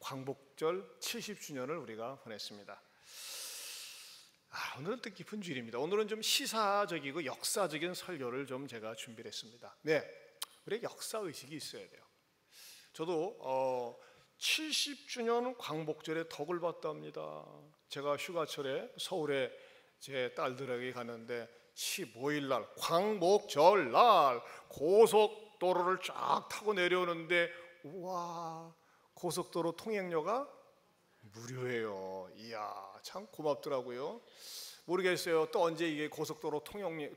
광복절 70주년을 우리가 보냈습니다. 오늘은 뜻깊은 주일입니다. 오늘은 좀 시사적이고 역사적인 설교를 좀 제가 준비를 했습니다. 우리 역사의식이 있어야 돼요. 저도 70주년 광복절에 덕을 봤답니다. 제가 휴가철에 서울에 제 딸들에게 갔는데 15일 날 광복절 날 고속도로를 쫙 타고 내려오는데 우와, 고속도로 통행료가 무료예요. 이야, 참 고맙더라고요. 모르겠어요. 또 언제 이게 고속도로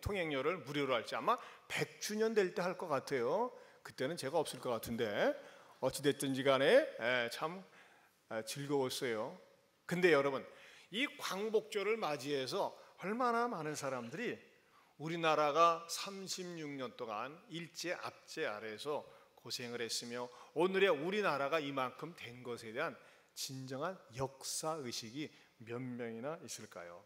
통행료를 무료로 할지. 아마 100주년 될 때 할 것 같아요. 그때는 제가 없을 것 같은데 어찌됐든지 간에 참 즐거웠어요. 근데 여러분, 이 광복절을 맞이해서 얼마나 많은 사람들이 우리나라가 36년 동안 일제 압제 아래에서 고생을 했으며 오늘의 우리나라가 이만큼 된 것에 대한 진정한 역사의식이 몇 명이나 있을까요?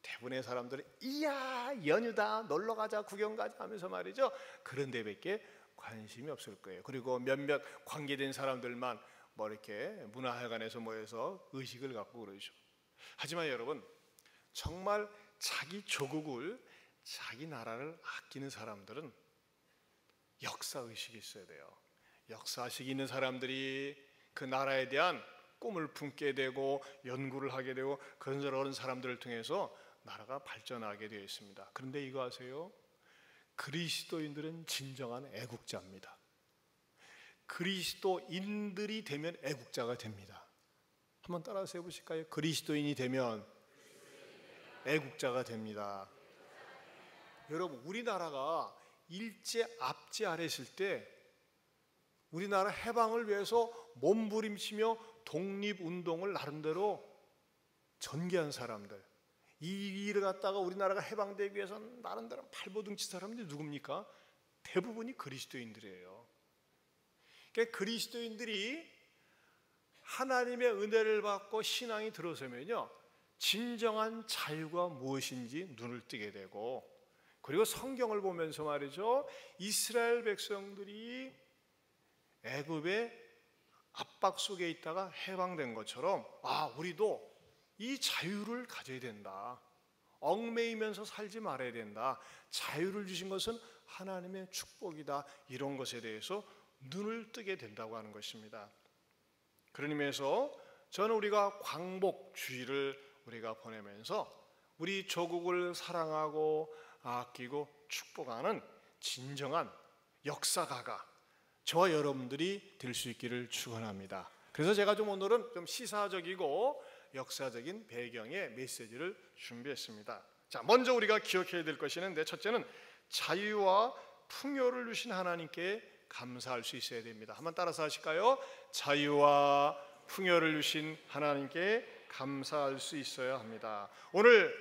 대부분의 사람들은 이야, 연휴다, 놀러가자, 구경가자 하면서 말이죠, 그런 데밖에 관심이 없을 거예요. 그리고 몇몇 관계된 사람들만 뭐 이렇게 문화회관에서 모여서 의식을 갖고 그러죠. 하지만 여러분, 정말 자기 조국을, 자기 나라를 아끼는 사람들은 역사의식이 있어야 돼요. 역사의식이 있는 사람들이 그 나라에 대한 꿈을 품게 되고 연구를 하게 되고 그런 사람들을 통해서 나라가 발전하게 되어 있습니다. 그런데 이거 아세요? 그리스도인들은 진정한 애국자입니다. 그리스도인들이 되면 애국자가 됩니다. 한번 따라서 해보실까요? 그리스도인이 되면 애국자가 됩니다. 여러분, 우리나라가 일제 압제 아래 있을 때 우리나라 해방을 위해서 몸부림치며 독립운동을 나름대로 전개한 사람들, 이 일을 갖다가 우리나라가 해방되기 위해서 나름대로 발버둥친 사람들이 누굽니까? 대부분이 그리스도인들이에요. 그러니까 그리스도인들이 하나님의 은혜를 받고 신앙이 들어서면요, 진정한 자유가 무엇인지 눈을 뜨게 되고, 그리고 성경을 보면서 말이죠, 이스라엘 백성들이 애굽의 압박 속에 있다가 해방된 것처럼 우리도 이 자유를 가져야 된다. 얽매이면서 살지 말아야 된다. 자유를 주신 것은 하나님의 축복이다. 이런 것에 대해서 눈을 뜨게 된다고 하는 것입니다. 그런 의미에서 저는 우리가 광복주의를 우리가 보내면서 우리 조국을 사랑하고 아끼고 축복하는 진정한 역사가가 저와 여러분들이 될 수 있기를 축원합니다. 그래서 제가 오늘은 좀 시사적이고 역사적인 배경의 메시지를 준비했습니다. 자, 먼저 우리가 기억해야 될 것이 있는데, 첫째는 자유와 풍요를 주신 하나님께 감사할 수 있어야 됩니다. 한번 따라서 하실까요? 자유와 풍요를 주신 하나님께 감사할 수 있어야 합니다. 오늘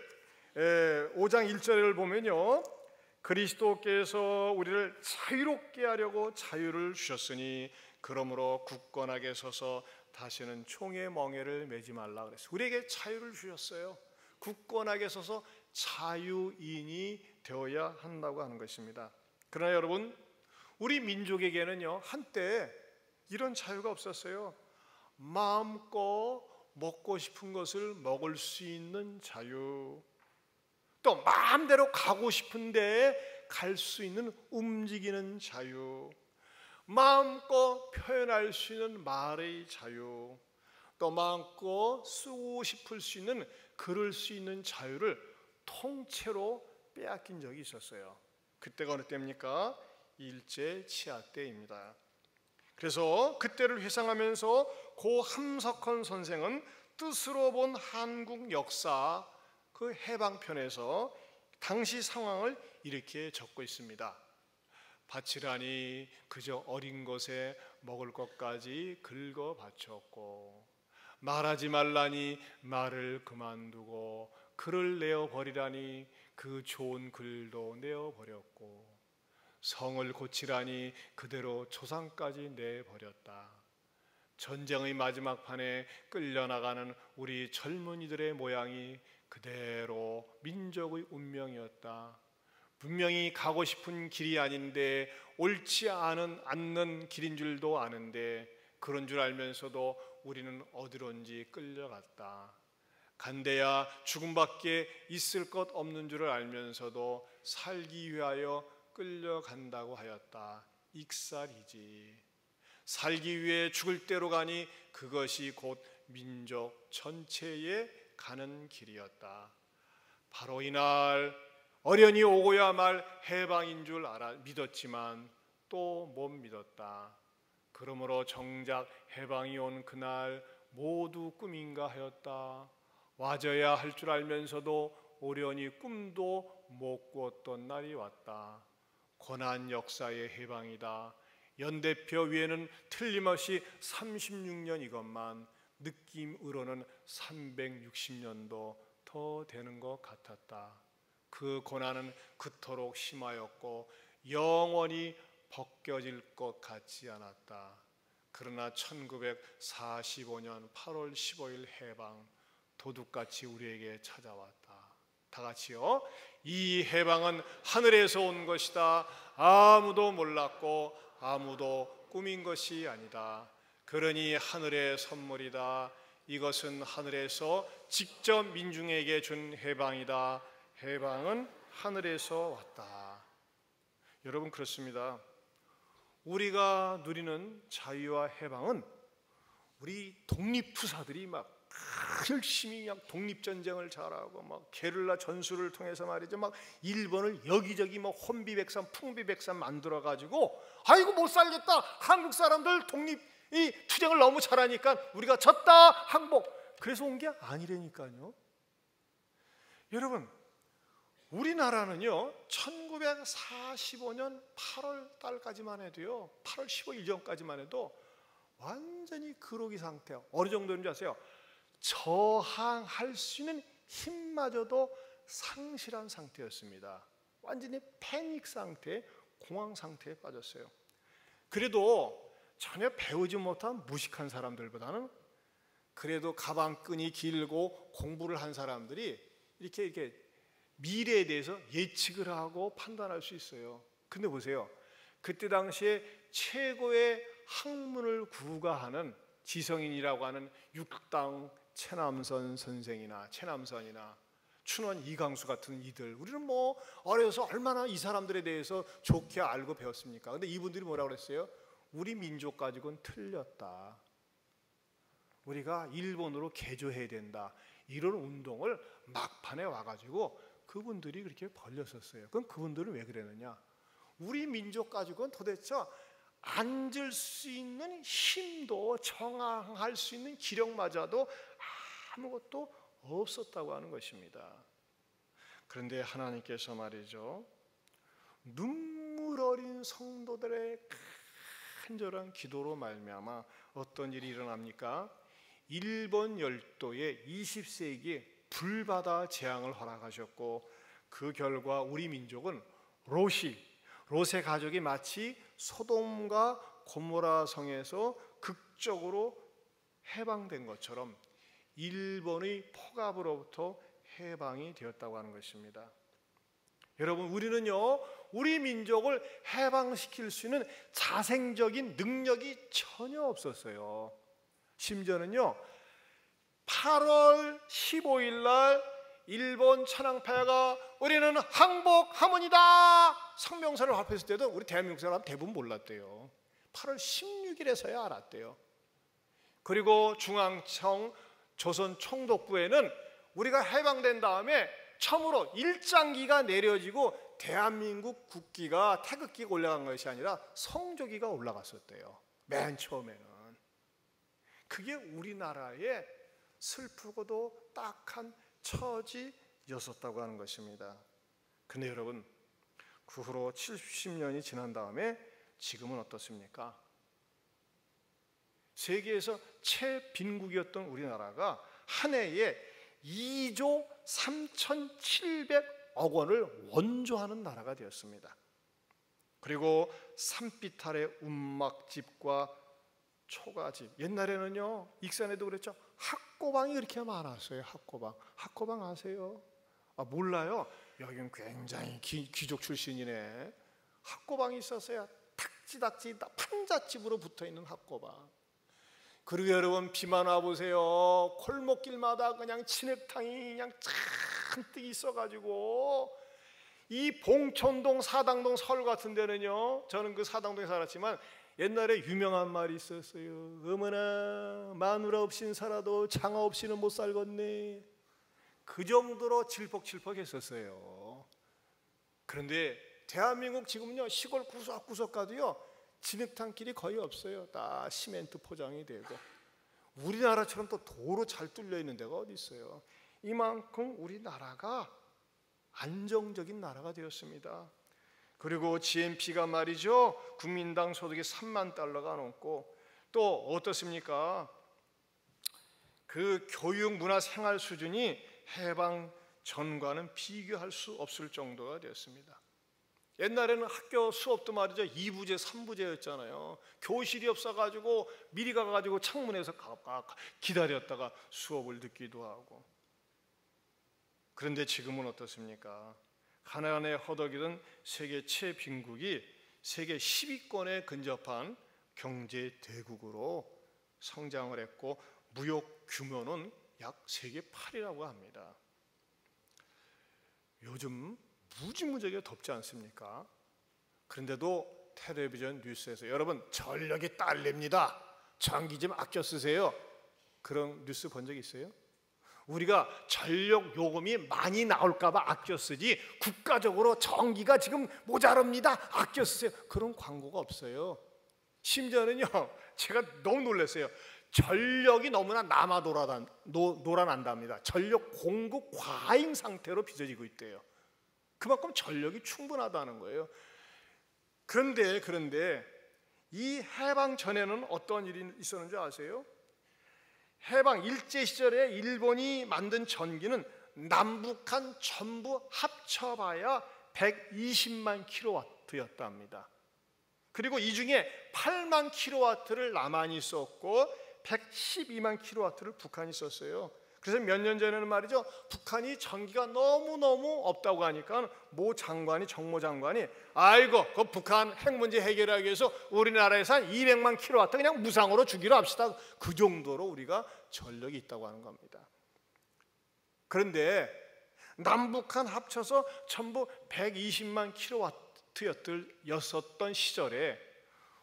5장 1절을 보면요, 그리스도께서 우리를 자유롭게 하려고 자유를 주셨으니 그러므로 굳건하게 서서 다시는 총의 멍에를 매지 말라 그랬어요. 우리에게 자유를 주셨어요. 굳건하게 서서 자유인이 되어야 한다고 하는 것입니다. 그러나 여러분, 우리 민족에게는요, 한때 이런 자유가 없었어요. 마음껏 먹고 싶은 것을 먹을 수 있는 자유, 또 마음대로 가고 싶은데 갈 수 있는 움직이는 자유, 마음껏 표현할 수 있는 말의 자유, 또 마음껏 쓰고 싶을 수 있는 글을 수 있는 자유를 통째로 빼앗긴 적이 있었어요. 그때가 어느 때입니까? 일제 치하 때입니다. 그래서 그때를 회상하면서 고 함석헌 선생은 뜻으로 본 한국 역사 그 해방편에서 당시 상황을 이렇게 적고 있습니다. 바치라니 그저 어린 것에 먹을 것까지 긁어 바쳤고, 말하지 말라니 말을 그만두고, 글을 내어버리라니 그 좋은 글도 내어버렸고, 성을 고치라니 그대로 조상까지 내버렸다. 전쟁의 마지막 판에 끌려나가는 우리 젊은이들의 모양이 그대로 민족의 운명이었다. 분명히 가고 싶은 길이 아닌데, 옳지 않는 길인 줄도 아는데 그런 줄 알면서도 우리는 어디론지 끌려갔다. 간대야 죽음밖에 있을 것 없는 줄을 알면서도 살기 위하여 끌려간다고 하였다. 익살이지. 살기 위해 죽을 대로 가니 그것이 곧 민족 전체에 가는 길이었다. 바로 이날 어련히 오고야 말 해방인 줄 믿었지만 또 못 믿었다. 그러므로 정작 해방이 온 그날 모두 꿈인가 하였다. 와져야 할 줄 알면서도 오련히 꿈도 못 꾸었던 날이 왔다. 고난 역사의 해방이다. 연대표 위에는 틀림없이 36년 이것만, 느낌으로는 360년도 더 되는 것 같았다. 그 고난은 그토록 심하였고 영원히 벗겨질 것 같지 않았다. 그러나 1945년 8월 15일 해방, 도둑같이 우리에게 찾아왔다. 다 같이요. 이 해방은 하늘에서 온 것이다. 아무도 몰랐고 아무도 꾸민 것이 아니다. 그러니 하늘의 선물이다. 이것은 하늘에서 직접 민중에게 준 해방이다. 해방은 하늘에서 왔다. 여러분, 그렇습니다. 우리가 누리는 자유와 해방은 우리 독립투사들이 막 열심히 그냥 독립전쟁을 잘하고 막 게릴라 전술을 통해서 말이죠, 막 일본을 여기저기 뭐 혼비백산 풍비백산 만들어 가지고 아이고 못 살겠다, 한국 사람들 독립 이 투쟁을 너무 잘하니까 우리가 졌다, 항복. 그래서 온 게 아니라니까요. 여러분, 우리나라는요 1945년 8월 달까지만 해도요, 8월 15일 전까지만 해도 완전히 그로기 상태예요. 어느 정도인지 아세요? 저항할 수 있는 힘마저도 상실한 상태였습니다. 완전히 패닉 상태, 공황 상태에 빠졌어요. 그래도 전혀 배우지 못한 무식한 사람들보다는 그래도 가방끈이 길고 공부를 한 사람들이 이렇게 미래에 대해서 예측을 하고 판단할 수 있어요. 근데 보세요, 그때 당시에 최고의 학문을 구가하는 지성인이라고 하는 육당 최남선 선생이나 최남선이나 춘원 이강수 같은 이들, 우리는 뭐 어려서 얼마나 이 사람들에 대해서 좋게 알고 배웠습니까? 근데 이분들이 뭐라고 그랬어요? 우리 민족 가지고는 틀렸다. 우리가 일본으로 개조해야 된다. 이런 운동을 막판에 와가지고 그분들이 그렇게 벌렸었어요. 그럼 그분들은 왜 그랬느냐? 우리 민족 가지고는 도대체 앉을 수 있는 힘도, 저항할 수 있는 기력마저도 아무것도 없었다고 하는 것입니다. 그런데 하나님께서 말이죠, 눈물 어린 성도들의 간절한 기도로 말미암아 어떤 일이 일어납니까? 일본 열도에 20세기에 불바다 재앙을 허락하셨고, 그 결과 우리 민족은 롯의 가족이 마치 소돔과 고모라 성에서 극적으로 해방된 것처럼 일본의 폭압으로부터 해방이 되었다고 하는 것입니다. 여러분, 우리는요 우리 민족을 해방시킬 수 있는 자생적인 능력이 전혀 없었어요. 심지어는요 8월 15일 날 일본 천황폐하가 우리는 항복하문이다 성명서를 발표했을 때도 우리 대한민국 사람 대부분 몰랐대요. 8월 16일에서야 알았대요. 그리고 중앙청 조선 총독부에는 우리가 해방된 다음에 처음으로 일장기가 내려지고 대한민국 국기가 태극기가 올라간 것이 아니라 성조기가 올라갔었대요. 맨 처음에는. 그게 우리나라의 슬프고도 딱한 처지였었다고 하는 것입니다. 근데 여러분, 그 후로 70년이 지난 다음에 지금은 어떻습니까? 세계에서 최빈국이었던 우리나라가 한 해에 2조 3,700억 원을 원조하는 나라가 되었습니다. 그리고 산빛 아래 움막집과 초가집, 옛날에는요 익산에도 그랬죠, 학고방이 그렇게 많았어요. 학고방 아세요? 아, 몰라요? 여기는 굉장히 귀족 출신이네. 학고방이 있었어요. 탁지닥지 판잣집으로 붙어있는 학고방. 그리고 여러분 비만 와보세요. 골목길마다 그냥 진흙탕이 그냥 잔뜩 있어가지고 이 봉천동, 사당동, 서울 같은 데는요, 저는 그 사당동에 살았지만 옛날에 유명한 말이 있었어요. 어머나 마누라 없인 살아도 장아 없이는 못 살겠네. 그 정도로 질퍽질퍽 했었어요. 그런데 대한민국 지금은요, 시골 구석구석 가도요 진흙탕길이 거의 없어요. 다 시멘트 포장이 되고. 우리나라처럼 또 도로 잘 뚫려 있는 데가 어디 있어요. 이만큼 우리나라가 안정적인 나라가 되었습니다. 그리고 GNP가 말이죠, 국민당 소득이 3만 달러가 넘고, 또 어떻습니까? 그 교육, 문화, 생활 수준이 해방 전과는 비교할 수 없을 정도가 되었습니다. 옛날에는 학교 수업도 말이죠 2부제, 3부제였잖아요. 교실이 없어가지고 미리 가가지고 창문에서 기다렸다가 수업을 듣기도 하고. 그런데 지금은 어떻습니까? 가난에 허덕이던 세계 최빈국이 세계 10위권에 근접한 경제 대국으로 성장을 했고, 무역 규모는 약 세계 8위라고 합니다. 요즘 무지무지하게 덥지 않습니까? 그런데도 텔레비전 뉴스에서 여러분 전력이 딸립니다, 전기 좀 아껴 쓰세요, 그런 뉴스 본 적 있어요? 우리가 전력 요금이 많이 나올까 봐 아껴 쓰지 국가적으로 전기가 지금 모자랍니다, 아껴 쓰세요, 그런 광고가 없어요. 심지어는요, 제가 너무 놀랐어요. 전력이 너무나 놀아난답니다. 전력 공급 과잉 상태로 빚어지고 있대요. 그만큼 전력이 충분하다는 거예요. 그런데 이 해방 전에는 어떤 일이 있었는지 아세요? 해방 일제 시절에 일본이 만든 전기는 남북한 전부 합쳐봐야 120만 킬로와트였답니다. 그리고 이 중에 8만 킬로와트를 남한이 썼고 112만 킬로와트를 북한이 썼어요. 그래서 몇 년 전에는 말이죠, 북한이 전기가 너무너무 없다고 하니까 모 장관이, 정모 장관이, 아이고 그 북한 핵 문제 해결하기 위해서 우리나라에서 한 200만 킬로와트 그냥 무상으로 주기로 합시다. 그 정도로 우리가 전력이 있다고 하는 겁니다. 그런데 남북한 합쳐서 전부 120만 킬로와트였던 시절에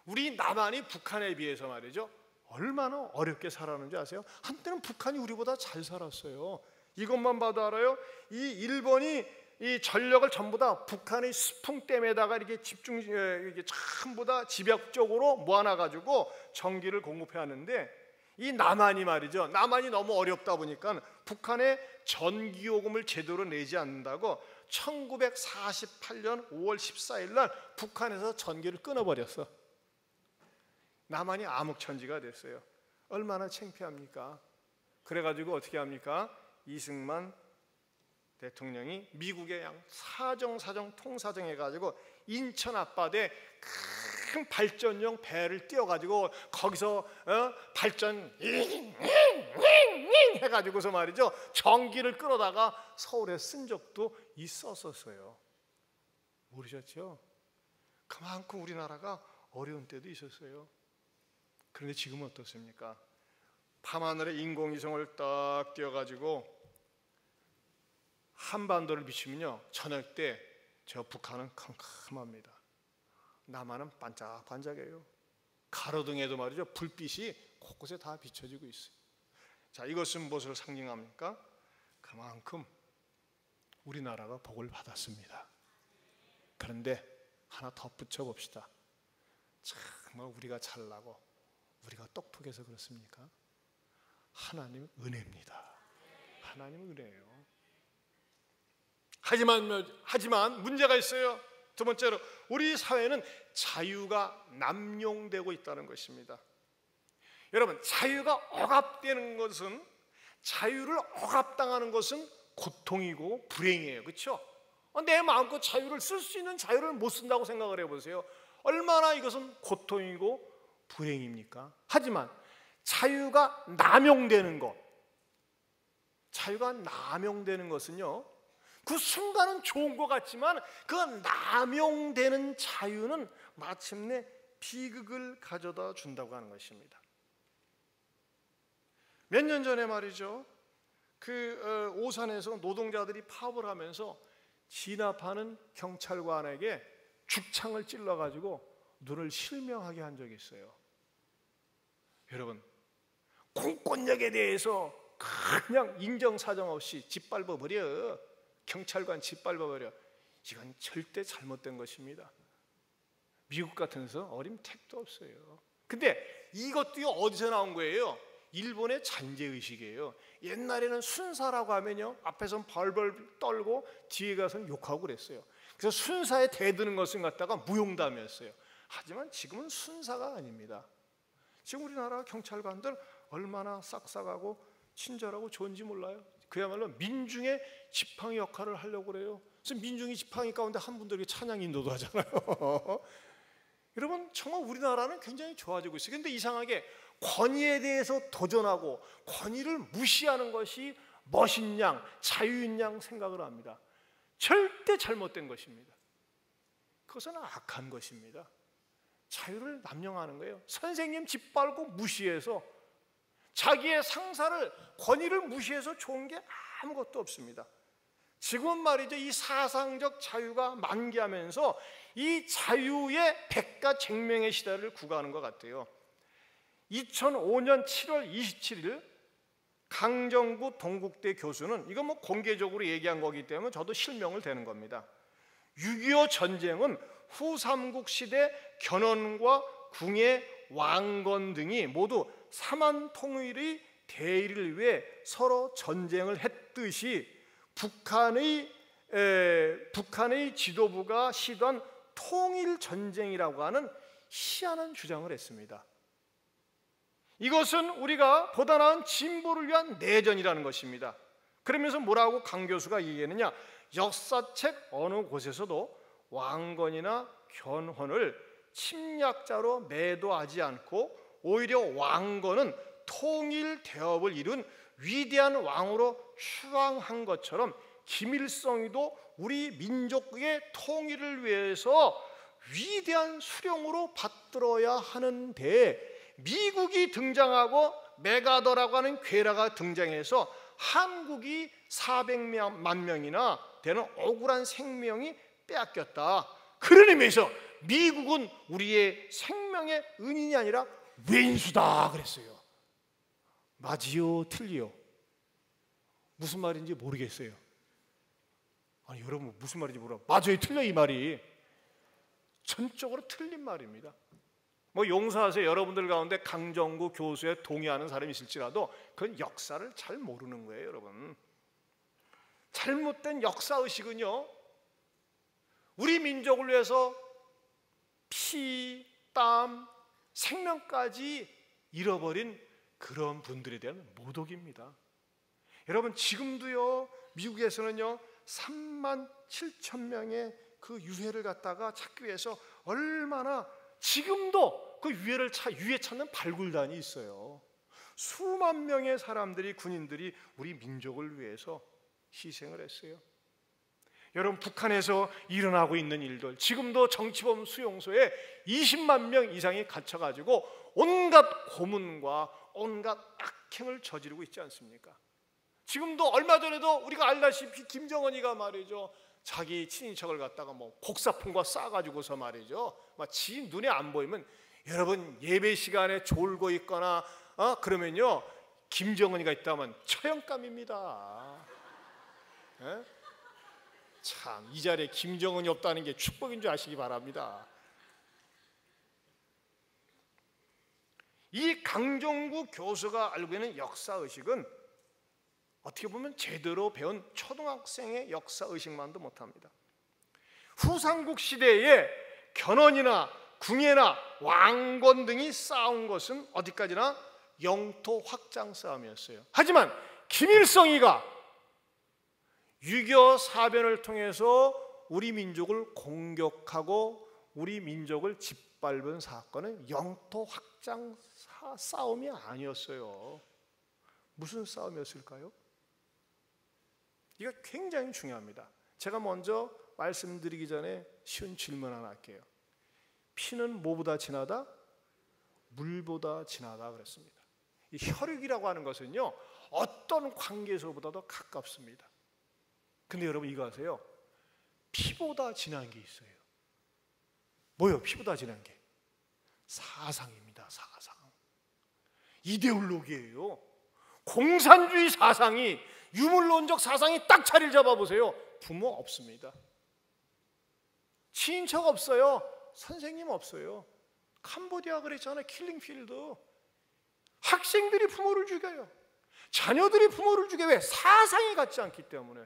우리 남한이 북한에 비해서 말이죠, 얼마나 어렵게 살았는지 아세요? 한때는 북한이 우리보다 잘 살았어요. 이것만 봐도 알아요. 이 일본이 이 전력을 전부 다 북한의 수풍댐에다가 이렇게 이게 전부 다 집약적으로 모아놔가지고 전기를 공급해 왔는데, 이 남한이 말이죠, 남한이 너무 어렵다 보니까 북한에 전기요금을 제대로 내지 않는다고 1948년 5월 14일 날 북한에서 전기를 끊어버렸어. 남한이 암흑천지가 됐어요. 얼마나 창피합니까? 그래가지고 어떻게 합니까? 이승만 대통령이 미국의 사정 통사정 해가지고 인천 앞바다에 큰 발전용 배를 띄워가지고 거기서 발전 해가지고서 말이죠, 전기를 끌어다가 서울에 쓴 적도 있었어요. 모르셨죠? 그만큼 우리나라가 어려운 때도 있었어요. 그런데 지금은 어떻습니까? 밤하늘에 인공위성을 딱 띄워가지고 한반도를 비추면요, 저녁 때 저 북한은 캄캄합니다. 남한은 반짝반짝해요. 가로등에도 말이죠, 불빛이 곳곳에 다 비춰지고 있어요. 자, 이것은 무엇을 상징합니까? 그만큼 우리나라가 복을 받았습니다. 그런데 하나 덧붙여 봅시다. 정말 우리가 잘나고 우리가 똑똑해서 그렇습니까? 하나님 은혜입니다. 하나님 은혜예요. 하지만 문제가 있어요. 두 번째로, 우리 사회는 자유가 남용되고 있다는 것입니다. 여러분, 자유가 억압되는 것은, 자유를 억압당하는 것은 고통이고 불행이에요. 그렇죠? 내 마음껏 자유를 쓸 수 있는 자유를 못 쓴다고 생각을 해보세요. 얼마나 이것은 고통이고 불행입니까? 하지만 자유가 남용되는 것, 자유가 남용되는 것은요, 그 순간은 좋은 것 같지만 그 남용되는 자유는 마침내 비극을 가져다 준다고 하는 것입니다. 몇 년 전에 말이죠, 그 오산에서 노동자들이 파업을 하면서 진압하는 경찰관에게 죽창을 찔러가지고 눈을 실명하게 한 적이 있어요. 여러분, 공권력에 대해서 그냥 인정사정 없이 짓밟아버려, 경찰관 짓밟아버려, 이건 절대 잘못된 것입니다. 미국 같은 데서 어림 택도 없어요. 근데 이것도 어디서 나온 거예요? 일본의 잔재의식이에요. 옛날에는 순사라고 하면요, 앞에서는 벌벌 떨고 뒤에 가서는 욕하고 그랬어요. 그래서 순사에 대드는 것을 갖다가 무용담이었어요. 하지만 지금은 순사가 아닙니다. 지금 우리나라 경찰관들 얼마나 싹싹하고 친절하고 좋은지 몰라요. 그야말로 민중의 지팡이 역할을 하려고 그래요. 그래서 민중의 지팡이 가운데 한 분들이 찬양 인도도 하잖아요. 여러분, 정말 우리나라는 굉장히 좋아지고 있어요. 그런데 이상하게 권위에 대해서 도전하고 권위를 무시하는 것이 멋인 양, 자유인 양 생각을 합니다. 절대 잘못된 것입니다. 그것은 악한 것입니다. 자유를 남용하는 거예요. 선생님 짓밟고 무시해서, 자기의 상사를, 권위를 무시해서 좋은 게 아무것도 없습니다. 지금은 말이죠, 이 사상적 자유가 만개하면서 이 자유의 백가쟁명의 시대를 구가하는 것 같아요. 2005년 7월 27일 강정구 동국대 교수는, 이건 뭐 공개적으로 얘기한 거기 때문에 저도 실명을 대는 겁니다. 6.25 전쟁은 후삼국 시대 견훤과 궁의 왕건 등이 모두 삼한 통일의 대의를 위해 서로 전쟁을 했듯이 북한의 지도부가 시도한 통일 전쟁이라고 하는 희한한 주장을 했습니다. 이것은 우리가 보다 나은 진보를 위한 내전이라는 것입니다. 그러면서 뭐라고 강 교수가 얘기했느냐, 역사책 어느 곳에서도 왕건이나 견훤을 침략자로 매도하지 않고 오히려 왕건은 통일 대업을 이룬 위대한 왕으로 추앙한 것처럼 김일성이도 우리 민족의 통일을 위해서 위대한 수령으로 받들어야 하는데, 미국이 등장하고 메가더라고 하는 괴라가 등장해서 한국이 400만 명이나 되는 억울한 생명이 빼앗겼다. 그런 의미에서 미국은 우리의 생명의 은인이 아니라 왼수다 그랬어요. 맞지요, 틀리요? 무슨 말인지 모르겠어요. 아니 여러분, 무슨 말인지 몰라. 맞아요, 틀려, 이 말이 전적으로 틀린 말입니다. 뭐 용서하세요, 여러분들 가운데 강정구 교수에 동의하는 사람이 있을지라도 그건 역사를 잘 모르는 거예요. 여러분, 잘못된 역사의식은요, 우리 민족을 위해서 피, 땀, 생명까지 잃어버린 그런 분들에 대한 모독입니다. 여러분, 지금도요, 미국에서는요 3만 7천 명의 그 유해를 갖다가 찾기 위해서 얼마나, 지금도 그 유해 찾는 발굴단이 있어요. 수만 명의 사람들이, 군인들이 우리 민족을 위해서 희생을 했어요. 여러분, 북한에서 일어나고 있는 일들, 지금도 정치범 수용소에 20만 명 이상이 갇혀가지고 온갖 고문과 온갖 악행을 저지르고 있지 않습니까? 지금도 얼마 전에도 우리가 알다시피 김정은이가 말이죠, 자기 친인척을 갖다가 뭐 곡사품과 싸가지고서 말이죠, 막 지 눈에 안 보이면, 여러분 예배 시간에 졸고 있거나 그러면요, 김정은이가 있다면 처형감입니다. 예? 참, 이 자리에 김정은이 없다는 게 축복인 줄 아시기 바랍니다. 이 강정구 교수가 알고 있는 역사의식은 어떻게 보면 제대로 배운 초등학생의 역사의식만도 못합니다. 후삼국 시대에 견훤이나 궁예나 왕건 등이 싸운 것은 어디까지나 영토 확장 싸움이었어요. 하지만 김일성이가 6.25 사변을 통해서 우리 민족을 공격하고 우리 민족을 짓밟은 사건은 영토 확장 싸움이 아니었어요. 무슨 싸움이었을까요? 이거 굉장히 중요합니다. 제가 먼저 말씀드리기 전에 쉬운 질문 하나 할게요. 피는 뭐보다 진하다? 물보다 진하다 그랬습니다. 이 혈육이라고 하는 것은요, 어떤 관계에서보다도 가깝습니다. 근데 여러분 이거 아세요? 피보다 진한 게 있어요. 뭐요? 피보다 진한 게 사상입니다. 사상. 이데올로기예요. 공산주의 사상이, 유물론적 사상이 딱 자리를 잡아보세요. 부모 없습니다. 친인척 없어요. 선생님 없어요. 캄보디아 그랬잖아요. 킬링필드. 학생들이 부모를 죽여요. 자녀들이 부모를 죽여요. 왜? 사상이 같지 않기 때문에.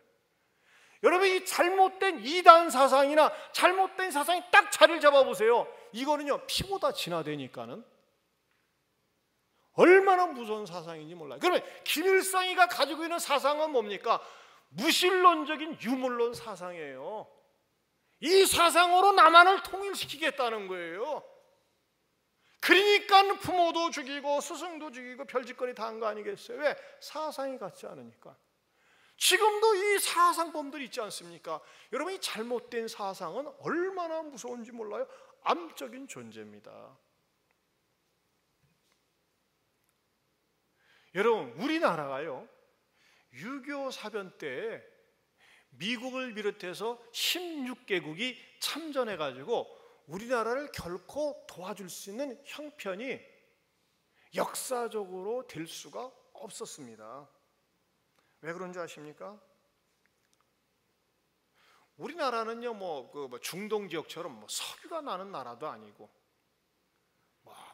여러분, 이 잘못된 이단 사상이나 잘못된 사상이 딱 자리를 잡아보세요. 이거는요, 피보다 진화되니까는 얼마나 무서운 사상인지 몰라요. 그러면 김일성이가 가지고 있는 사상은 뭡니까? 무신론적인 유물론 사상이에요. 이 사상으로 남한을 통일시키겠다는 거예요. 그러니까 부모도 죽이고 스승도 죽이고 별짓거리 다 한 거 아니겠어요? 왜? 사상이 같지 않으니까. 지금도 이 사상범들이 있지 않습니까? 여러분, 이 잘못된 사상은 얼마나 무서운지 몰라요? 암적인 존재입니다. 여러분, 우리나라가요, 6.25 사변 때 미국을 비롯해서 16개국이 참전해가지고 우리나라를 결코 도와줄 수 있는 형편이 역사적으로 될 수가 없었습니다. 왜 그런지 아십니까? 우리나라는요, 중동 지역처럼 석유가 나는 나라도 아니고,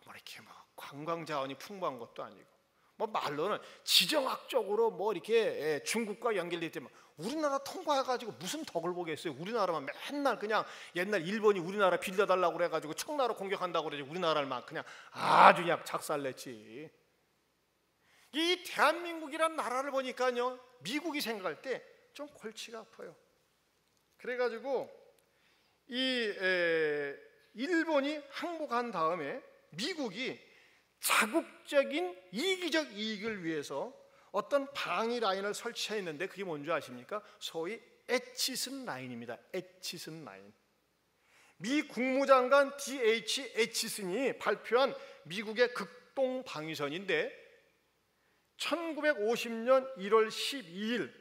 이렇게 관광 자원이 풍부한 것도 아니고, 말로는 지정학적으로 이렇게 중국과 연결되기 때문에 우리나라 통과해가지고 무슨 덕을 보겠어요? 우리나라만 맨날 그냥 옛날 일본이 우리나라 빌려달라고 그래가지고 청나라 공격한다고 그러지 우리나라를 막 그냥 아주 그냥 작살냈지. 이 대한민국이란 나라를 보니까요, 미국이 생각할 때 좀 골치가 아파요. 그래가지고 이 일본이 항복한 다음에 미국이 자국적인 이기적 이익을 위해서 어떤 방위 라인을 설치했는데 그게 뭔지 아십니까? 소위 애치슨 라인입니다. 애치슨 라인. 미 국무장관 D.H. 애치슨이 발표한 미국의 극동 방위선인데 1950년 1월 12일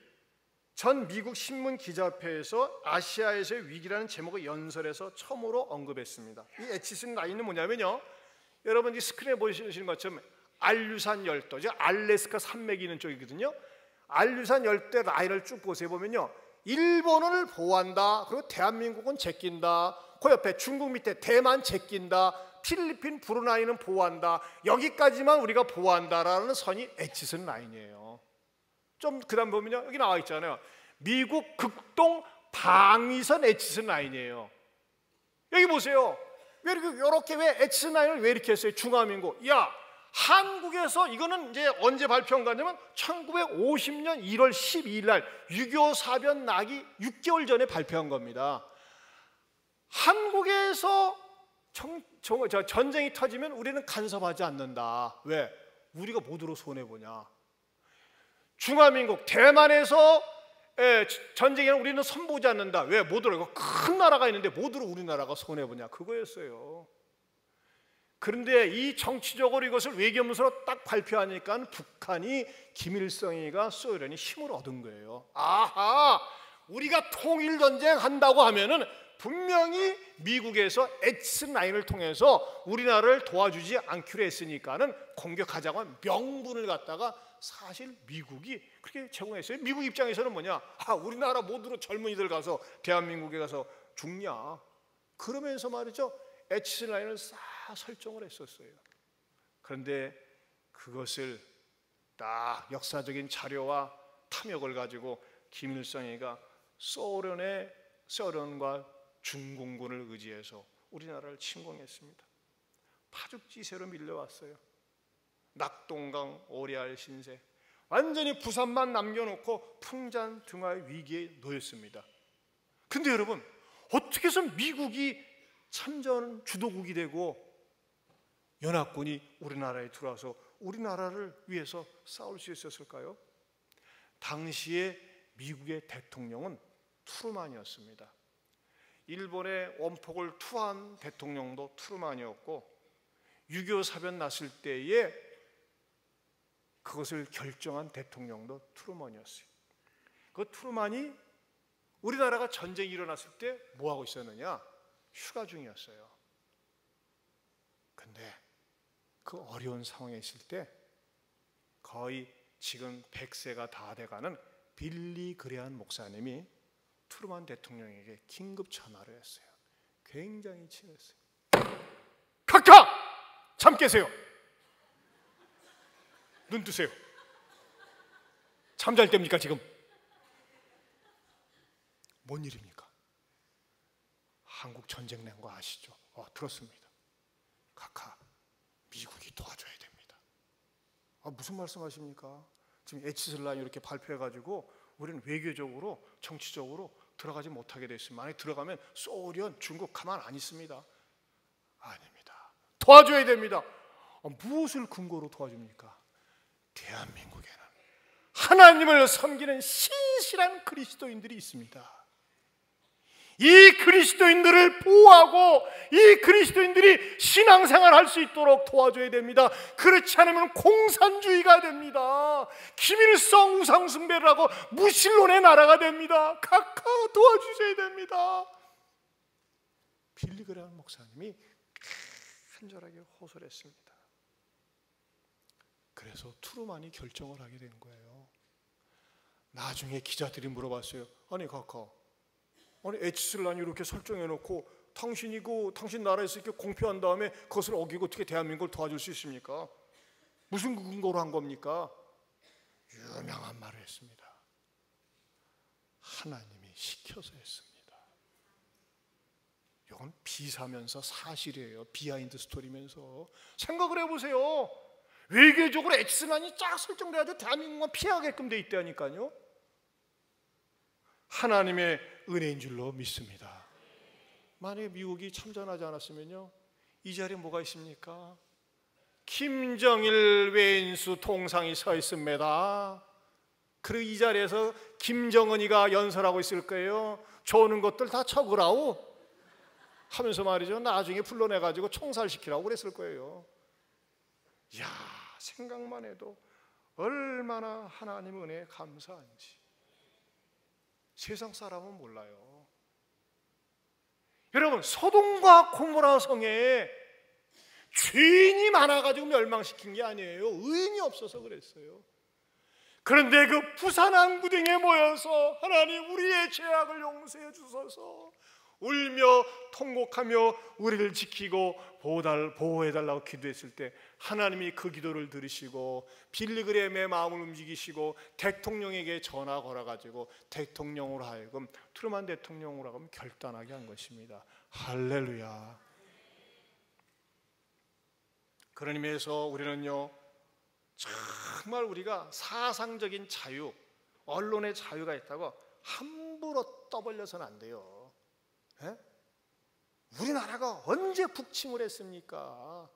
전 미국 신문 기자협회에서 아시아에서의 위기라는 제목의 연설에서 처음으로 언급했습니다. 이 애치슨 라인은 뭐냐면요, 여러분 이 스크린에 보시는 것처럼 알류산 열도, 즉 알래스카 산맥이 있는 쪽이거든요. 알류산 열대 라인을 쭉 보세요. 보면요, 일본을 보호한다, 그리고 대한민국은 제낀다, 그 옆에 중국 밑에 대만 제낀다, 필리핀 브루나이는 보호한다, 여기까지만 우리가 보호한다라는 선이 애치슨 라인이에요. 좀 그다음 보면요, 여기 나와 있잖아요. 미국 극동 방위선 애치슨 라인이에요. 여기 보세요. 왜 이렇게 왜 애치슨 라인을 왜 이렇게 했어요? 중화민국. 야, 한국에서 이거는 이제 언제 발표한 거냐면 1950년 1월 12일 날 6.25 사변 나기 6개월 전에 발표한 겁니다. 한국에서 전쟁이 터지면 우리는 간섭하지 않는다. 왜? 우리가 뭐 들어 손해보냐. 중화민국 대만에서 전쟁에는 우리는 선보지 않는다. 왜? 뭐 들어? 큰 나라가 있는데 뭐 들어 우리나라가 손해보냐. 그거였어요. 그런데 이 정치적으로 이것을 외교문서로 딱 발표하니까 북한이 김일성이가 소련이 힘을 얻은 거예요. 아하, 우리가 통일전쟁 한다고 하면은 분명히 미국에서 애치슨 라인을 통해서 우리나라를 도와주지 않기로 했으니까는 공격하자고 한 명분을 갖다가 사실 미국이 그렇게 제공했어요. 미국 입장에서는 뭐냐? 우리나라 모두로 젊은이들 가서 대한민국에 가서 죽냐? 그러면서 말이죠, 애치슨 라인을 싹 설정을 했었어요. 그런데 그것을 딱 역사적인 자료와 탐욕을 가지고 김일성이가 소련과 중공군을 의지해서 우리나라를 침공했습니다. 파죽지세로 밀려왔어요. 낙동강 오리알 신세, 완전히 부산만 남겨놓고 풍잔등화의 위기에 놓였습니다. 근데 여러분, 어떻게 해서 미국이 참전 주도국이 되고 연합군이 우리나라에 들어와서 우리나라를 위해서 싸울 수 있었을까요? 당시에 미국의 대통령은 트루만이었습니다. 일본의 원폭을 투하한 대통령도 트루만이었고 6.25 사변 났을 때에 그것을 결정한 대통령도 트루먼이었어요. 그 트루먼이 우리나라가 전쟁이 일어났을 때 뭐하고 있었느냐? 휴가 중이었어요. 근데 그 어려운 상황에 있을 때 거의 지금 100세가 다 돼가는 빌리 그레한 목사님이 트루먼 대통령에게 긴급 전화를 했어요. 굉장히 친했어요. 각하! 잠 깨세요. 눈 뜨세요. 잠잘 때입니까 지금? 뭔 일입니까? 한국 전쟁 난 거 아시죠? 들었습니다. 각하, 미국이 도와줘야 됩니다. 무슨 말씀하십니까? 지금 에치슬란이 이렇게 발표해가지고 우리는 외교적으로 정치적으로 들어가지 못하게 됐습니다. 만약에 들어가면 소련, 중국 가만 안 있습니다. 아닙니다. 도와줘야 됩니다. 무엇을 근거로 도와줍니까? 대한민국에는 하나님을 섬기는 신실한 그리스도인들이 있습니다. 이 그리스도인들을 보호하고 이 그리스도인들이 신앙생활 할 수 있도록 도와줘야 됩니다. 그렇지 않으면 공산주의가 됩니다. 김일성 우상숭배를 하고 무신론의 나라가 됩니다. 각하 도와주셔야 됩니다. 빌리 그레한 목사님이 간절하게 호소했습니다. 그래서 트루먼이 결정을 하게 된 거예요. 나중에 기자들이 물어봤어요. 아니 각하, 아니 에치슬란이 이렇게 설정해놓고 당신이 당신 나라에서 이렇게 공표한 다음에 그것을 어기고 어떻게 대한민국을 도와줄 수 있습니까? 무슨 근거로 한 겁니까? 유명한 말을 했습니다. 하나님이 시켜서 했습니다. 이건 비사면서 사실이에요. 비하인드 스토리면서 생각을 해보세요. 외교적으로 에치슬란이 쫙 설정돼가지고 대한민국만 피하게끔 돼 있다니까요. 하나님의 은혜인 줄로 믿습니다. 만약에 미국이 참전하지 않았으면요, 이 자리에 뭐가 있습니까? 김정일 외인수 통상이 서 있습니다. 그리고 이 자리에서 김정은이가 연설하고 있을 거예요. 좋은 것들 다 적으라오 하면서 말이죠, 나중에 불러내가지고 총살시키라고 그랬을 거예요. 이야, 생각만 해도 얼마나 하나님 은혜에 감사한지 세상 사람은 몰라요. 여러분, 소돔과 고모라 성에 죄인이 많아가지고 멸망시킨 게 아니에요. 의인이 없어서 그랬어요. 그런데 그 부산항 구덩이에 모여서 하나님 우리의 죄악을 용서해 주소서 울며 통곡하며 우리를 지키고 보호해달라고 기도했을 때 하나님이 그 기도를 들으시고 빌리 그레함의 마음을 움직이시고 대통령에게 전화 걸어가지고 대통령으로 하여금 트루먼 대통령으로 하여금 결단하게 한 것입니다. 할렐루야. 그런 의미에서 우리는요, 정말 우리가 사상적인 자유, 언론의 자유가 있다고 함부로 떠벌려서는 안 돼요. 에? 우리나라가 언제 북침을 했습니까?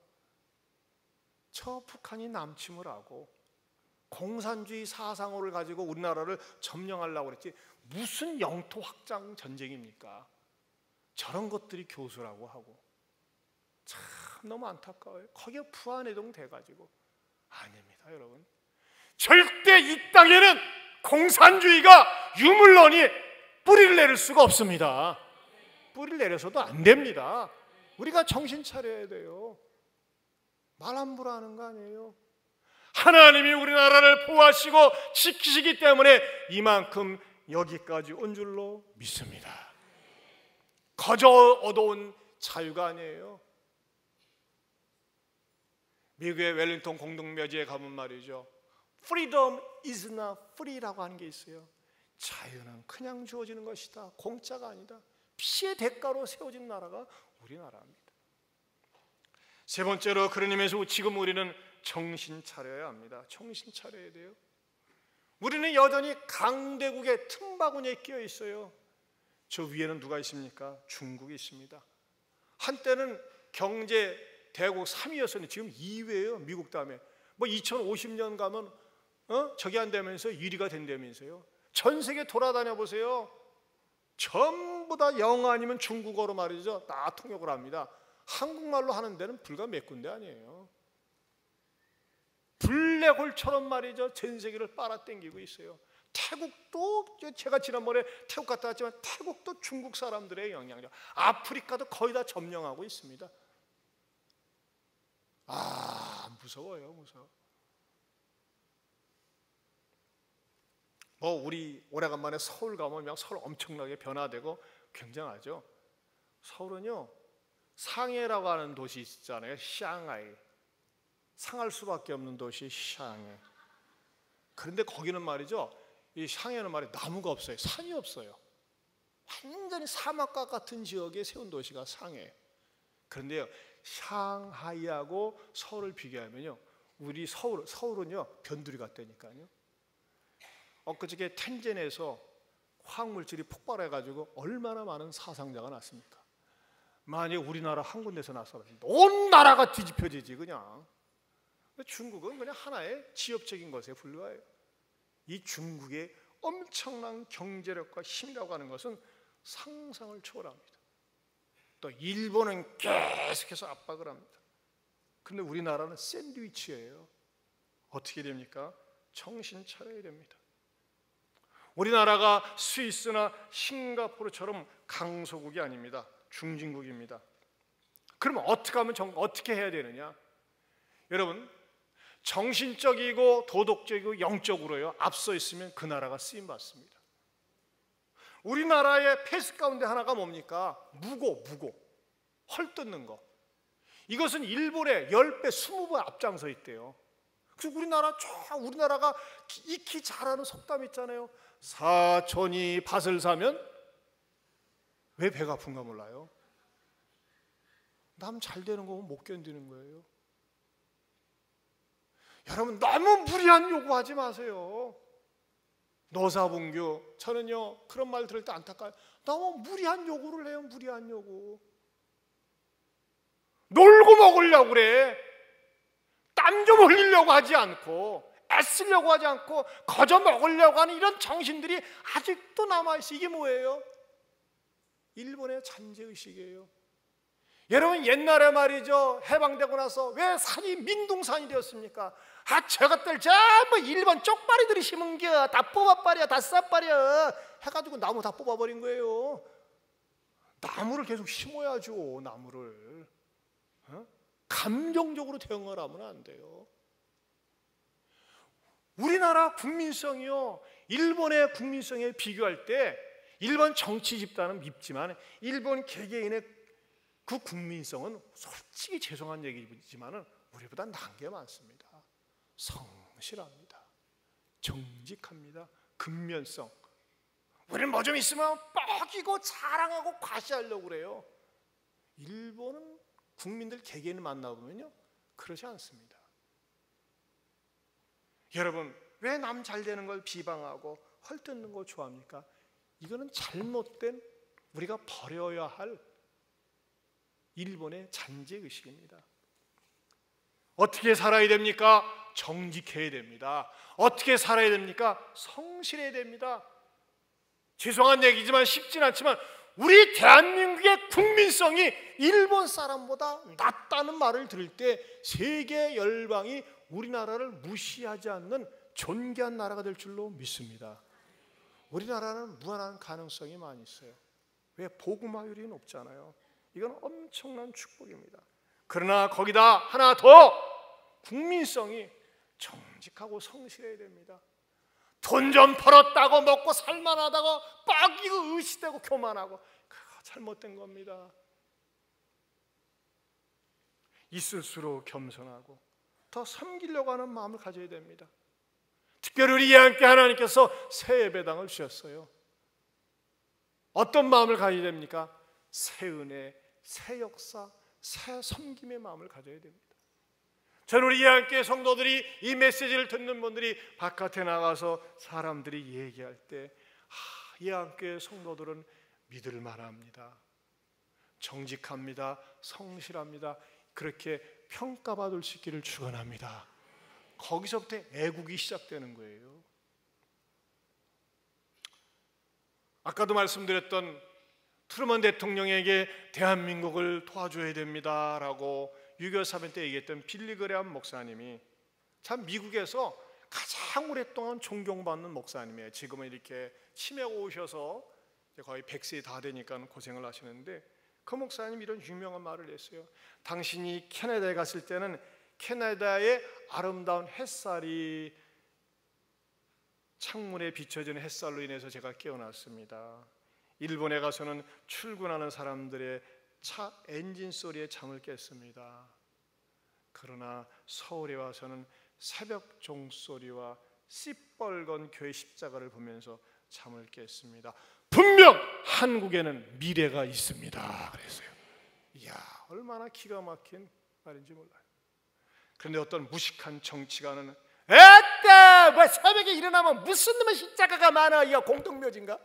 저 북한이 남침을 하고 공산주의 사상을 가지고 우리나라를 점령하려고 그랬지 무슨 영토 확장 전쟁입니까? 저런 것들이 교수라고 하고 참 너무 안타까워요. 거기에 부안해동 돼가지고 아닙니다, 여러분. 절대 이 땅에는 공산주의가 유물론이 뿌리를 내릴 수가 없습니다. 뿌리를 내려서도 안 됩니다. 우리가 정신 차려야 돼요. 말 함부로 하는 거 아니에요. 하나님이 우리나라를 보호하시고 지키시기 때문에 이만큼 여기까지 온 줄로 믿습니다. 거저 얻어온 자유가 아니에요. 미국의 웰링턴 공동묘지에 가면 말이죠, Freedom is not free라고 하는 게 있어요. 자유는 그냥 주어지는 것이다. 공짜가 아니다. 피의 대가로 세워진 나라가 우리나라입니다. 세 번째로 그런 의미에서 지금 우리는 정신 차려야 합니다. 정신 차려야 돼요. 우리는 여전히 강대국의 틈바구니에 끼어 있어요. 저 위에는 누가 있습니까? 중국이 있습니다. 한때는 경제 대국 3위였었는데 지금 2위예요. 미국 다음에. 뭐 2050년 가면 저기 안 되면서 1위가 된다면서요. 전 세계 돌아다녀 보세요. 전부 다 영어 아니면 중국어로 말이죠, 다 통역을 합니다. 한국말로 하는 데는 불과 몇 군데 아니에요. 블랙홀처럼 말이죠, 전 세계를 빨아당기고 있어요. 태국도, 제가 지난번에 태국 갔다 왔지만 태국도 중국 사람들의 영향력, 아프리카도 거의 다 점령하고 있습니다. 무서워요, 무서워. 우리 오래간만에 서울 가면 그냥 서울 엄청나게 변화되고 굉장하죠. 서울은요, 상해라고 하는 도시 있잖아요. 샹하이. 상할 수밖에 없는 도시 샹하이. 그런데 거기는 말이죠, 이 샹하이는 말이 나무가 없어요. 산이 없어요. 완전히 사막과 같은 지역에 세운 도시가 상해. 그런데요, 샹하이하고 서울을 비교하면요, 우리 서울은요 변두리 같다니까요. 엊그저께 텐젠에서 화학물질이 폭발해가지고 얼마나 많은 사상자가 났습니까? 만약에 우리나라 한 군데서 났으면 온 나라가 뒤집혀지지 그냥. 중국은 그냥 하나의 지역적인 것에 불과해요. 이 중국의 엄청난 경제력과 힘이라고 하는 것은 상상을 초월합니다. 또 일본은 계속해서 압박을 합니다. 그런데 우리나라는 샌드위치예요. 어떻게 됩니까? 정신 차려야 됩니다. 우리나라가 스위스나 싱가포르처럼 강소국이 아닙니다. 중진국입니다. 그러면 어떻게 해야 되느냐? 여러분, 정신적이고 도덕적이고 영적으로요 앞서 있으면 그 나라가 쓰임 받습니다. 우리나라의 패스 가운데 하나가 뭡니까? 무고, 헐뜯는 거. 이것은 일본의 10배, 20배 앞장서 있대요. 그래서 우리나라가 익히 잘하는 속담 있잖아요. 사촌이 밭을 사면 왜 배가 아픈가 몰라요. 남 잘 되는 거 보면 못 견디는 거예요. 여러분, 너무 무리한 요구하지 마세요. 노사분규, 저는요 그런 말 들을 때 안타까워요. 너무 무리한 요구를 해요. 무리한 요구. 놀고 먹으려고 그래. 땀 좀 흘리려고 하지 않고, 애쓰려고 하지 않고 거저 먹으려고 하는 이런 정신들이 아직도 남아있어요. 이게 뭐예요? 일본의 잔재의식이에요. 여러분, 옛날에 말이죠, 해방되고 나서 왜 산이 민둥산이 되었습니까? 저것들 전부 일본 쪽발이들이 심은겨. 다 뽑아버려, 다 싹버려 해가지고 나무 다 뽑아버린 거예요. 나무를 계속 심어야죠. 나무를 감정적으로 대응을 하면 안 돼요. 우리나라 국민성이요, 일본의 국민성에 비교할 때 일본 정치 집단은 밉지만 일본 개개인의 그 국민성은 솔직히 죄송한 얘기지만 우리보다 나은 게 많습니다. 성실합니다. 정직합니다. 근면성. 우리는 뭐 좀 있으면 뻐기고 자랑하고 과시하려고 그래요. 일본은 국민들 개개인을 만나보면요 그러지 않습니다. 여러분, 왜 남 잘 되는 걸 비방하고 헐뜯는 거 좋아합니까? 이거는 잘못된, 우리가 버려야 할 일본의 잔재의식입니다. 어떻게 살아야 됩니까? 정직해야 됩니다. 어떻게 살아야 됩니까? 성실해야 됩니다. 죄송한 얘기지만 쉽진 않지만 우리 대한민국의 국민성이 일본 사람보다 낫다는 말을 들을 때 세계 열방이 우리나라를 무시하지 않는 존귀한 나라가 될 줄로 믿습니다. 우리나라는 무한한 가능성이 많이 있어요. 왜? 복음화율이 높잖아요. 이건 엄청난 축복입니다. 그러나 거기다 하나 더, 국민성이 정직하고 성실해야 됩니다. 돈 좀 벌었다고 먹고 살만하다고 빡이고 의시되고 교만하고, 그거 잘못된 겁니다. 있을수록 겸손하고 더 섬기려고 하는 마음을 가져야 됩니다. 특별히 우리 함께 하나님께서 새 예배당을 주셨어요. 어떤 마음을 가져야 됩니까? 새 은혜, 새 역사, 새 섬김의 마음을 가져야 됩니다. 저는 우리 함께 성도들이, 이 메시지를 듣는 분들이 바깥에 나가서 사람들이 얘기할 때 이 함께 성도들은 믿을 만합니다. 정직합니다. 성실합니다. 그렇게 평가받을 수 있기를 축원합니다. 거기서부터 애국이 시작되는 거예요. 아까도 말씀드렸던 트루먼 대통령에게 대한민국을 도와줘야 됩니다라고 6.25 사변 때 얘기했던 빌리 그레엄 목사님이 참 미국에서 가장 오랫동안 존경받는 목사님이에요. 지금은 이렇게 치매가 오셔서 거의 100세 다 되니까 고생을 하시는데, 그 목사님이 이런 유명한 말을 했어요. 당신이 캐나다에 갔을 때는 캐나다의 아름다운 햇살이 창문에 비춰지는 햇살로 인해서 제가 깨어났습니다. 일본에 가서는 출근하는 사람들의 차 엔진 소리에 잠을 깼습니다. 그러나 서울에 와서는 새벽 종소리와 시뻘건 교회 십자가를 보면서 잠을 깼습니다. 분명 한국에는 미래가 있습니다. 그랬어요. 이야, 얼마나 기가 막힌 말인지 몰라요. 그런데 어떤 무식한 정치가는 에따, 뭐 새벽에 일어나면 무슨 놈의 십자가가 많아, 이거 공동묘지인가?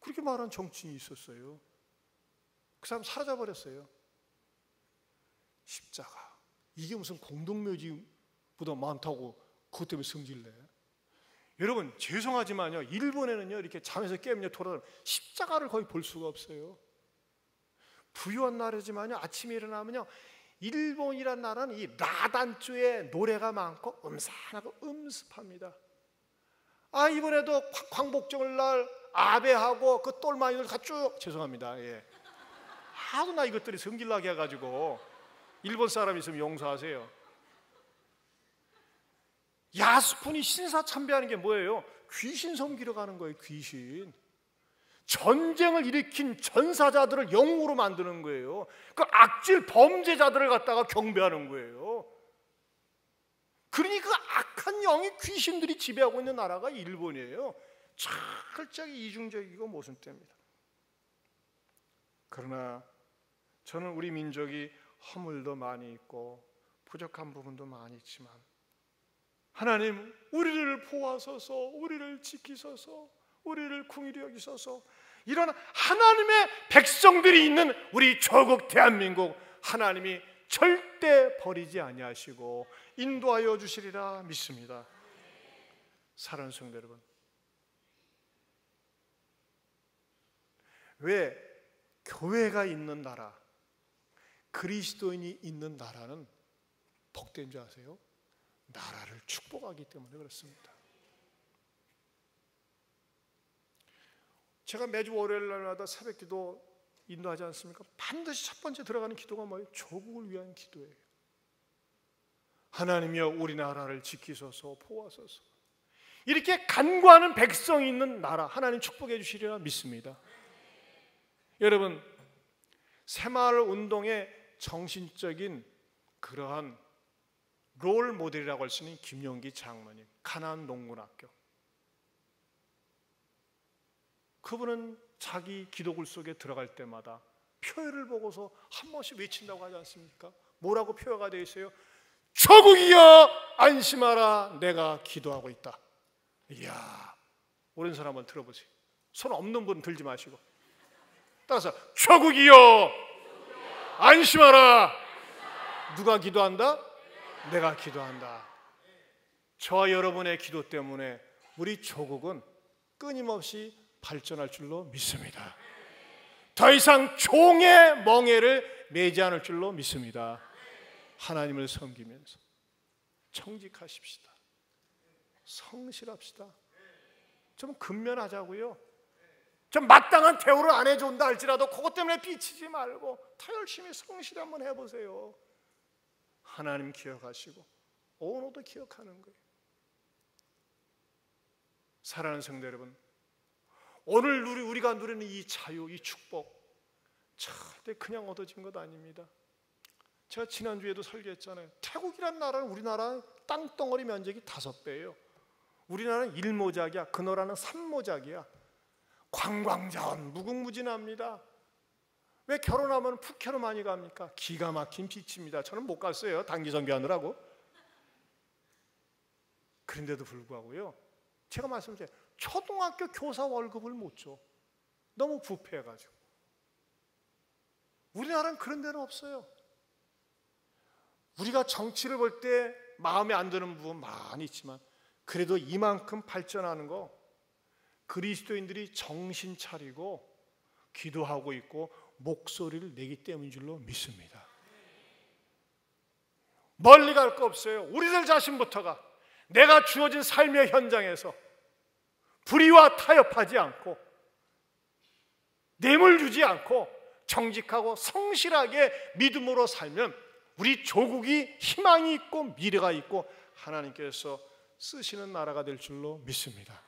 그렇게 말한 정치인이 있었어요. 그 사람 사라져버렸어요. 십자가, 이게 무슨 공동묘지보다 많다고 그것 때문에 성질내? 여러분, 죄송하지만요, 일본에는요 이렇게 잠에서 깨면 돌아다니면 십자가를 거의 볼 수가 없어요. 부유한 나라지만요, 아침에 일어나면요, 일본이란 나라는 이 라단주에 노래가 많고 음산하고 음습합니다. 아, 이번에도 광복절 날 아베하고 그 똘마니들 다 쭉, 죄송합니다, 예, 하도 나 이것들이 성질나게 해가지고 일본 사람 있으면 용서하세요. 야스쿠니 신사참배하는 게 뭐예요? 귀신 섬기러 가는 거예요. 귀신. 전쟁을 일으킨 전사자들을 영웅으로 만드는 거예요. 그 악질 범죄자들을 갖다가 경배하는 거예요. 그러니 그 악한 영이 귀신들이 지배하고 있는 나라가 일본이에요. 철저히 이중적이고 모순됩니다. 그러나 저는 우리 민족이 허물도 많이 있고 부족한 부분도 많이 있지만, 하나님, 우리를 보아소서, 우리를 지키소서, 우리를 긍휼히 여기소서. 이런 하나님의 백성들이 있는 우리 조국 대한민국, 하나님이 절대 버리지 아니하시고 인도하여 주시리라 믿습니다. 사랑하는 성도 여러분, 왜 교회가 있는 나라, 그리스도인이 있는 나라는 복된 줄 아세요? 나라를 축복하기 때문에 그렇습니다. 제가 매주 월요일 날마다 새벽기도 인도하지 않습니까? 반드시 첫 번째 들어가는 기도가 뭐예요? 조국을 위한 기도예요. 하나님이여, 우리나라를 지키소서, 보호하소서. 이렇게 간구하는 백성이 있는 나라, 하나님 축복해 주시리라 믿습니다. 여러분, 새마을 운동의 정신적인 그러한 롤 모델이라고 할 수 있는 김용기 장로님, 가나안 농군학교. 그분은 자기 기도글 속에 들어갈 때마다 표회를 보고서 한 번씩 외친다고 하지 않습니까? 뭐라고 표회가 되어 있어요? 조국이여 안심하라, 내가 기도하고 있다. 이야, 오른손 한번 들어보세요. 손 없는 분 들지 마시고 따라서 조국이여 안심하라. 누가 기도한다? 내가 기도한다. 저와 여러분의 기도 때문에 우리 조국은 끊임없이 발전할 줄로 믿습니다. 더 이상 종의 멍에를 매지 않을 줄로 믿습니다. 하나님을 섬기면서 청직하십시다. 성실합시다. 좀 근면하자고요. 좀 마땅한 대우를 안 해준다 할지라도 그것 때문에 비치지 말고 더 열심히 성실히 한번 해보세요. 하나님 기억하시고 오너도 기억하는 거예요. 사랑하는 성도 여러분, 오늘 우리가 누리는 이 자유, 이 축복 절대 그냥 얻어진 것 아닙니다. 제가 지난주에도 설교했잖아요. 태국이란 나라는 우리나라 땅덩어리 면적이 5배예요. 우리나라는 1모작이야. 그 나라는 3모작이야. 관광자원 무궁무진합니다. 왜 결혼하면 푸켓으로 많이 갑니까? 기가 막힌 비치입니다. 저는 못 갔어요. 단기 선교하느라고. 그런데도 불구하고요, 제가 말씀드려요. 초등학교 교사 월급을 못 줘. 너무 부패해가지고. 우리나라는 그런 데는 없어요. 우리가 정치를 볼 때 마음에 안 드는 부분 많이 있지만 그래도 이만큼 발전하는 거 그리스도인들이 정신 차리고 기도하고 있고 목소리를 내기 때문인 줄로 믿습니다. 멀리 갈 거 없어요. 우리들 자신부터가 내가 주어진 삶의 현장에서 불의와 타협하지 않고 뇌물 주지 않고 정직하고 성실하게 믿음으로 살면 우리 조국이 희망이 있고 미래가 있고 하나님께서 쓰시는 나라가 될 줄로 믿습니다.